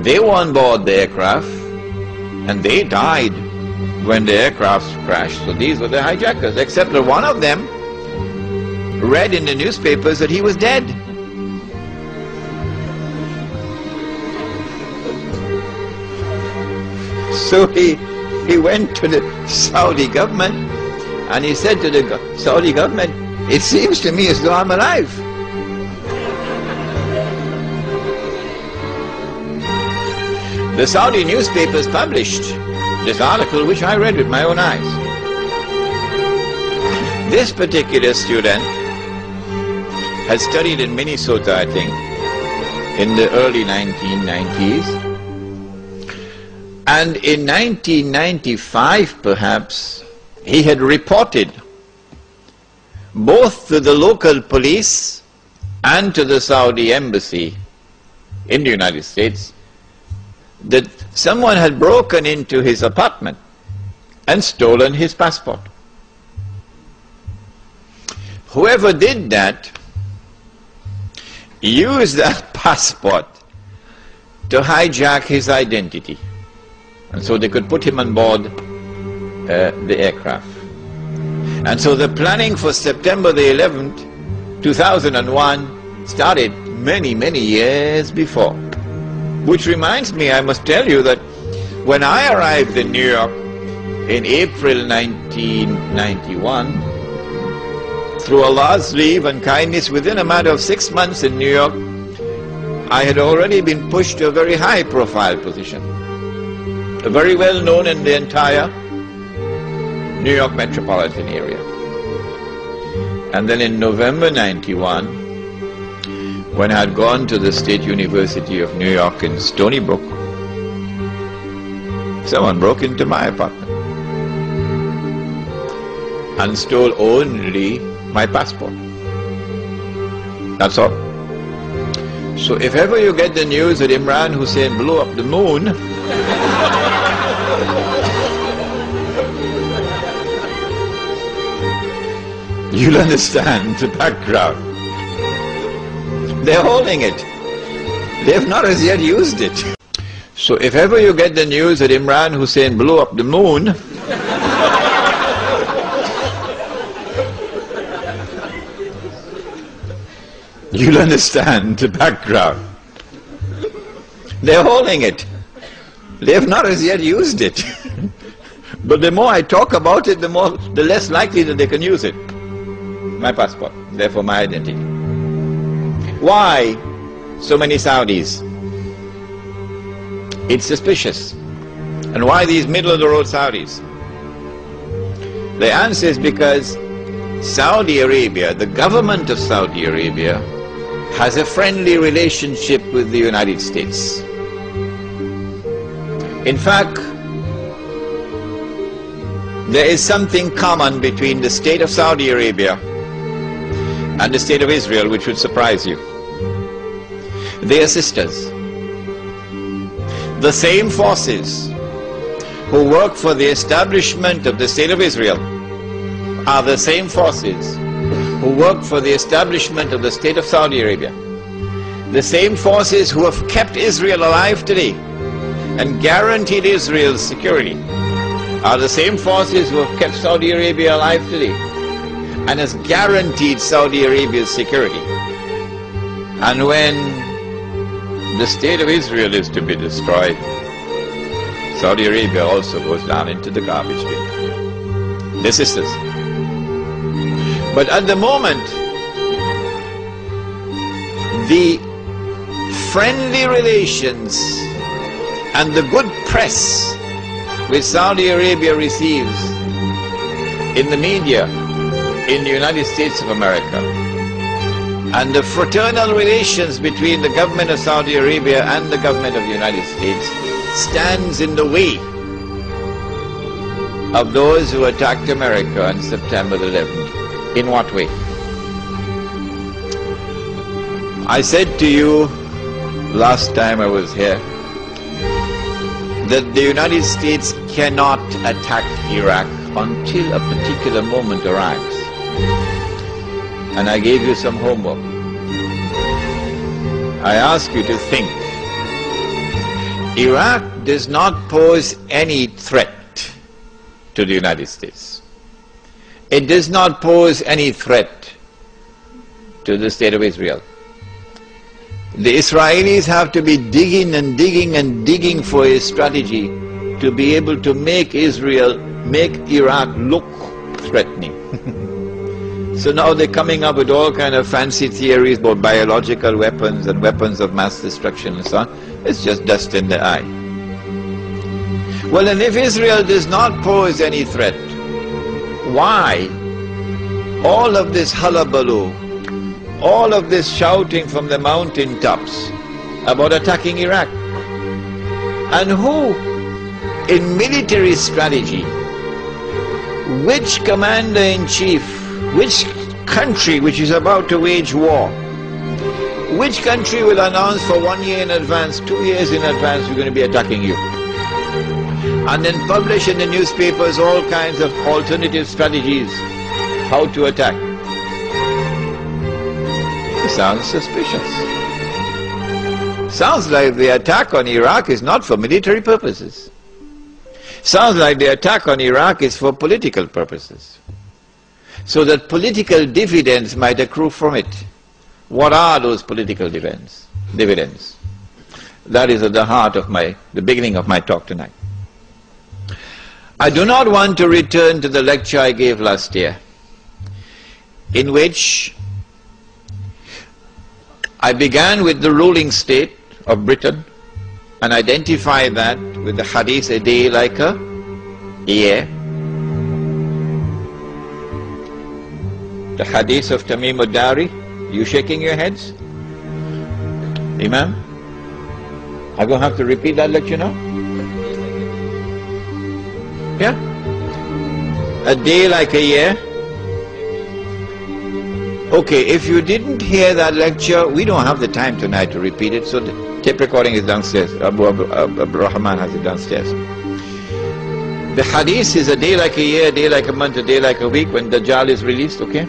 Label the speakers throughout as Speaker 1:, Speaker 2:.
Speaker 1: They were on board the aircraft and they died when the aircraft crashed. So these were the hijackers, except that one of them read in the newspapers that he was dead. So he went to the Saudi government and he said to the Saudi government, "It seems to me as though I'm alive." The Saudi newspapers published this article, which I read with my own eyes. This particular student had studied in Minnesota, I think, in the early 1990s. And in 1995, perhaps, he had reported both to the local police and to the Saudi embassy in the United States that someone had broken into his apartment and stolen his passport. Whoever did that used that passport to hijack his identity, and so they could put him on board the aircraft. And so the planning for September the 11th, 2001 started many, many years before. Which reminds me, I must tell you that when I arrived in New York in April 1991, through Allah's leave and kindness, within a matter of 6 months in New York, I had already been pushed to a very high profile position, very well known in the entire New York metropolitan area. And then in November 91, when I had gone to the State University of New York in Stony Brook, someone broke into my apartment and stole only my passport. That's all. So if ever you get the news that Imran Hussein blew up the moon, you'll understand the background. They're holding it. They've not as yet used it. So if ever you get the news that Imran Hussein blew up the moon, you'll understand the background. They're holding it. They've not as yet used it. But the more I talk about it, the less likely that they can use it. My passport, therefore my identity. Why so many Saudis? It's suspicious. And why these middle-of-the-road Saudis? The answer is because Saudi Arabia, the government of Saudi Arabia, has a friendly relationship with the United States. In fact, there is something common between the state of Saudi Arabia and the state of Israel which would surprise you. They are sisters. The same forces who work for the establishment of the state of Israel are the same forces who work for the establishment of the state of Saudi Arabia. The same forces who have kept Israel alive today and guaranteed Israel's security are the same forces who have kept Saudi Arabia alive today and has guaranteed Saudi Arabia's security. And when the state of Israel is to be destroyed, Saudi Arabia also goes down into the garbage bin. They're sisters. But at the moment, the friendly relations and the good press which Saudi Arabia receives in the media in the United States of America, and the fraternal relations between the government of Saudi Arabia and the government of the United States stands in the way of those who attacked America on September the 11th. In what way? I said to you last time I was here that the United States cannot attack Iraq until a particular moment arrives. And I gave you some homework. I ask you to think, Iraq does not pose any threat to the United States. It does not pose any threat to the state of Israel. The Israelis have to be digging and digging and digging for a strategy to be able to make Iraq look threatening. So now they're coming up with all kind of fancy theories about biological weapons and weapons of mass destruction and so on. It's just dust in the eye. Well, and if Israel does not pose any threat, why all of this hullabaloo, all of this shouting from the mountain tops about attacking Iraq? And who, in military strategy, which commander-in-chief, which country which is about to wage war, which country will announce for 1 year in advance, 2 years in advance, we're going to be attacking you? And then publish in the newspapers all kinds of alternative strategies, how to attack. It sounds suspicious. Sounds like the attack on Iraq is not for military purposes. Sounds like the attack on Iraq is for political purposes, so that political dividends might accrue from it. What are those political dividends? That is at the heart of the beginning of my talk tonight. I do not want to return to the lecture I gave last year, in which I began with the ruling state of Britain and identified that with the hadith, a day like a year. The hadith of Tamim ad-Dari. You shaking your heads? Imam? I'm going to have to repeat that lecture now? Yeah? A day like a year? Okay, if you didn't hear that lecture, we don't have the time tonight to repeat it, so the tape recording is downstairs. Abu Rahman has it downstairs. The hadith is a day like a year, a day like a month, a day like a week when Dajjal is released, okay?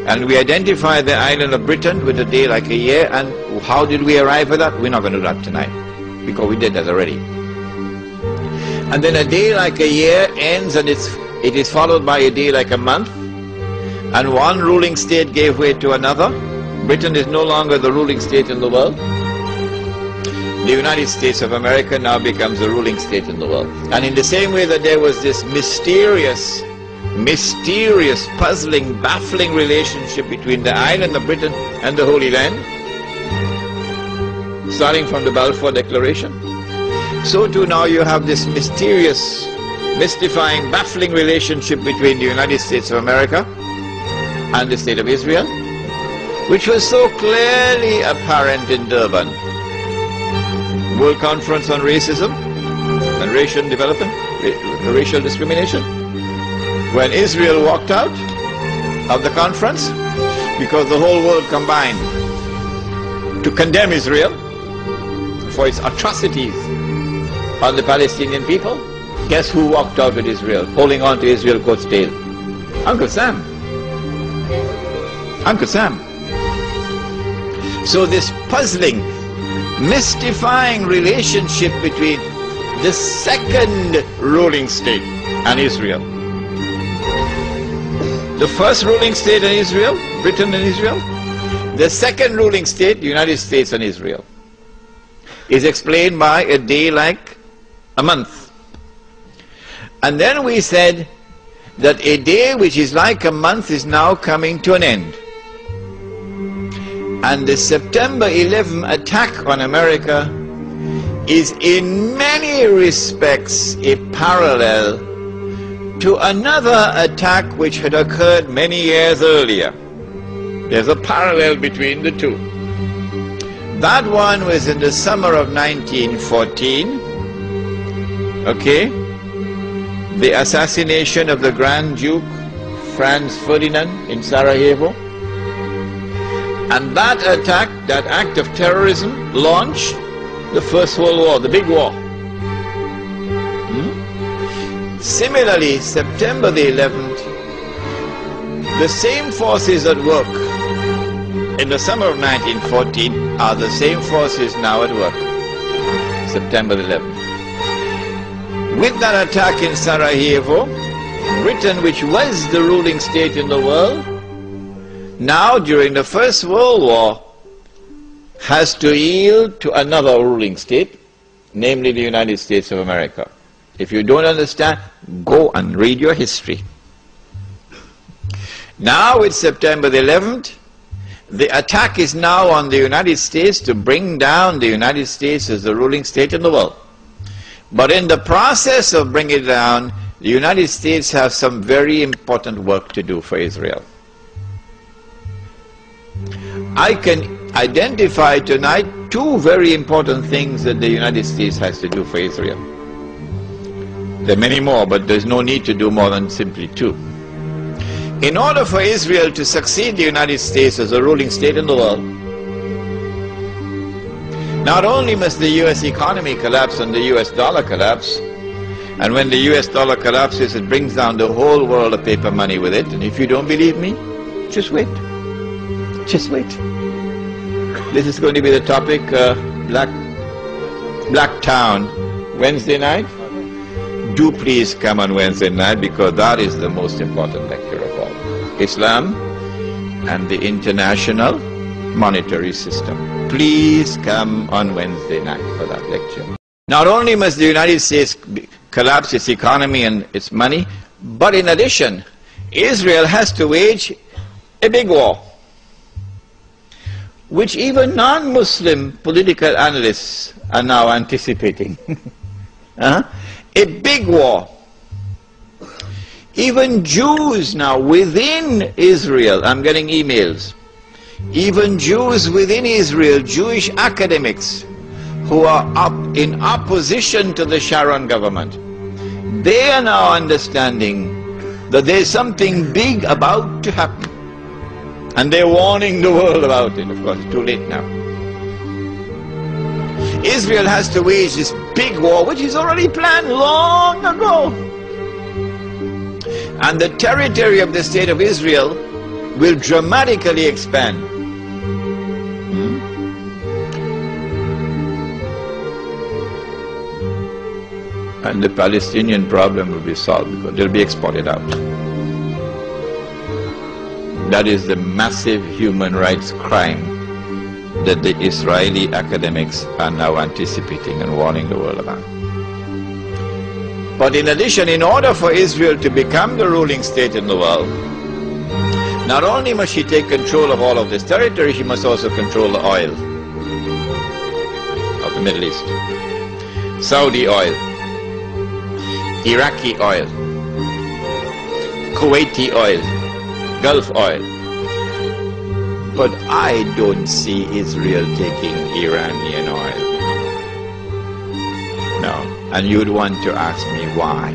Speaker 1: And we identify the island of Britain with a day like a year, and how did we arrive at that? We're not going to do that tonight, because we did that already. And then a day like a year ends, and it is followed by a day like a month, and one ruling state gave way to another. Britain is no longer the ruling state in the world. The United States of America now becomes the ruling state in the world. And in the same way that there was this mysterious, puzzling, baffling relationship between the island of Britain and the Holy Land, starting from the Balfour Declaration, so too now you have this mysterious, mystifying, baffling relationship between the United States of America and the State of Israel, which was so clearly apparent in Durban. World Conference on Racism and Racial Development, Racial Discrimination. When Israel walked out of the conference, because the whole world combined to condemn Israel for its atrocities on the Palestinian people, guess who walked out with Israel, holding on to Israel's coat's tail? Uncle Sam. Uncle Sam. So this puzzling, mystifying relationship between the second ruling state and Israel. The first ruling state and Israel, Britain and Israel. The second ruling state, the United States and Israel, is explained by a day like a month. And then we said that a day which is like a month is now coming to an end. And the September 11 attack on America is in many respects a parallel to another attack which had occurred many years earlier. There's a parallel between the two. That one was in the summer of 1914, okay? The assassination of the Grand Duke Franz Ferdinand in Sarajevo. And that attack, that act of terrorism, launched the First World War, the big war. Similarly, September the 11th, the same forces at work in the summer of 1914 are the same forces now at work. September 11th. With that attack in Sarajevo, Britain, which was the ruling state in the world, now during the First World War, has to yield to another ruling state, namely the United States of America. If you don't understand, go and read your history. Now with September the 11th, the attack is now on the United States to bring down the United States as the ruling state in the world. But in the process of bringing it down, the United States has some very important work to do for Israel. I can identify tonight two very important things that the United States has to do for Israel. There are many more, but there's no need to do more than simply two. In order for Israel to succeed the United States as a ruling state in the world, not only must the US economy collapse and the US dollar collapse, and when the US dollar collapses, it brings down the whole world of paper money with it. And if you don't believe me, just wait. Just wait. This is going to be the topic, Black Town, Wednesday night. Do please come on Wednesday night, because that is the most important lecture of all. Islam and the international monetary system. Please come on Wednesday night for that lecture. Not only must the United States collapse its economy and its money, but in addition, Israel has to wage a big war, which even non-Muslim political analysts are now anticipating. A big war. Even Jews now within Israel, I'm getting emails, even Jews within Israel, Jewish academics who are in opposition to the Sharon government, they are now understanding that there's something big about to happen. And they're warning the world about it. Of course, it's too late now. Israel has to wage this big war, which is already planned long ago. And the territory of the state of Israel will dramatically expand. And the Palestinian problem will be solved because they'll be exported out. That is the massive human rights crime that the Israeli academics are now anticipating and warning the world about. But in addition, in order for Israel to become the ruling state in the world, not only must she take control of all of this territory, she must also control the oil of the Middle East. Saudi oil, Iraqi oil, Kuwaiti oil, Gulf oil. But I don't see Israel taking Iranian oil. No. And you'd want to ask me why.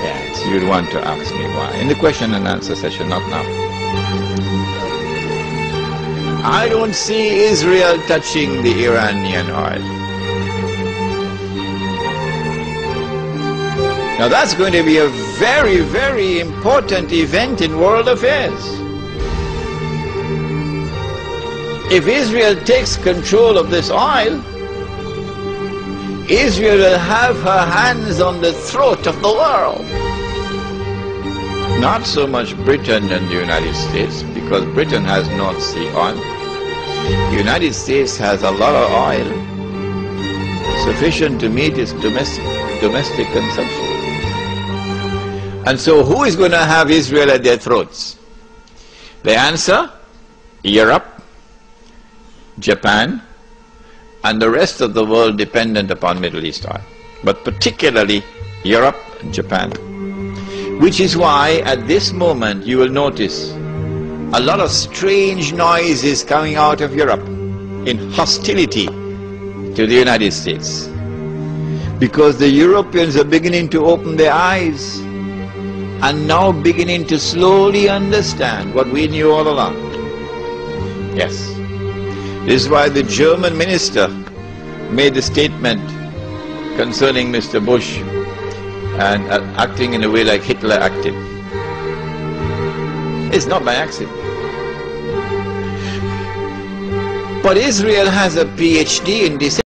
Speaker 1: Yes, you'd want to ask me why. In the question and answer session, not now. I don't see Israel touching the Iranian oil. Now that's going to be a very, very important event in world affairs. If Israel takes control of this oil, Israel will have her hands on the throat of the world. Not so much Britain and the United States, because Britain has North Sea oil. The United States has a lot of oil, sufficient to meet its domestic consumption. And so who is going to have Israel at their throats? The answer, Europe, Japan, and the rest of the world dependent upon Middle East oil, but particularly Europe and Japan. Which is why at this moment you will notice a lot of strange noises coming out of Europe in hostility to the United States. Because the Europeans are beginning to open their eyes and now beginning to slowly understand what we knew all along. Yes. This is why the German minister made the statement concerning Mr. Bush and acting in a way like Hitler acted. It's not by accident. But Israel has a PhD in this